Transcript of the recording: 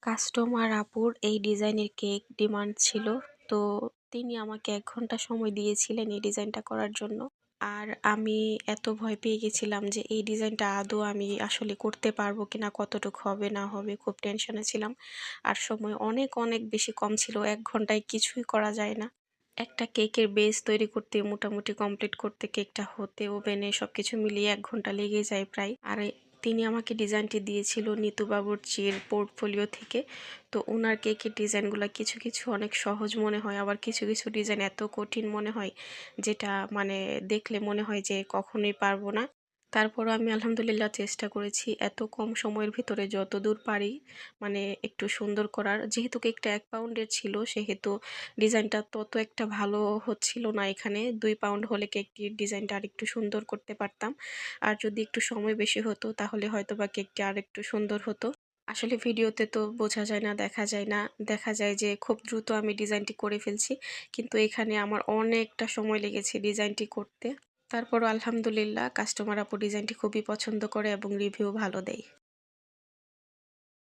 Customer আপুর এই ডিজাইনের কেক ডিমান্ড ছিল। তো তিনি আমাকে ১ ঘন্টা সময় দিয়েছিলেন এই ডিজাইনটা করার জন্য। আর আমি এত ভয় পেয়ে গেছিলাম যে এই ডিজাইনটা আদৌ আমি আসলে করতে পারবো কিনা, কতটুকু হবে না হবে, খুব টেনশনে ছিলাম। আর সময় অনেক অনেক বেশি কম ছিল। ১ ঘন্টায় কিছুই করা যায় না। একটা কেকের বেস তৈরি করতে মোটামুটি কমপ্লিট করতে কেকটা হতে ওভেনে সবকিছু মিলিয়ে ১ ঘন্টা লেগে যায় প্রায়। আর তিনি আমাকে ডিজাইনটি দিয়েছিল নিতু বাবুর্চির পোর্টফোলিও থেকে। তো উনার কেকের ডিজাইনগুলো কিছু কিছু অনেক সহজ মনে হয়, আবার কিছু কিছু ডিজাইন এত কঠিন মনে হয় যেটা মানে দেখলে মনে হয় যে কখনোই পারবো না। তারপরও আমি আলহামদুলিল্লাহ চেষ্টা করেছি এত কম সময়ের ভিতরে যতদূর পারি মানে একটু সুন্দর করার। যেহেতু কেকটা ১ পাউন্ডের ছিল সেহেতু ডিজাইনটা তত একটা ভালো হচ্ছিল না এখানে। ২ পাউন্ড হলে কেকটির ডিজাইনটা আরেকটু সুন্দর করতে পারতাম। আর যদি একটু সময় বেশি হতো তাহলে হয়তোবা কেকটি আরেকটু সুন্দর হতো। আসলে ভিডিওতে তো বোঝা যায় না, দেখা যায় না। দেখা যায় যে খুব দ্রুত আমি ডিজাইনটি করে ফেলছি। কিন্তু এখানে আমার অনেকটা সময় লেগেছে ডিজাইনটি করতে। তারপরও আলহামদুলিল্লাহ কাস্টমার আপু ডিজাইনটি খুবই পছন্দ করে এবং রিভিউ ভালো দেয়।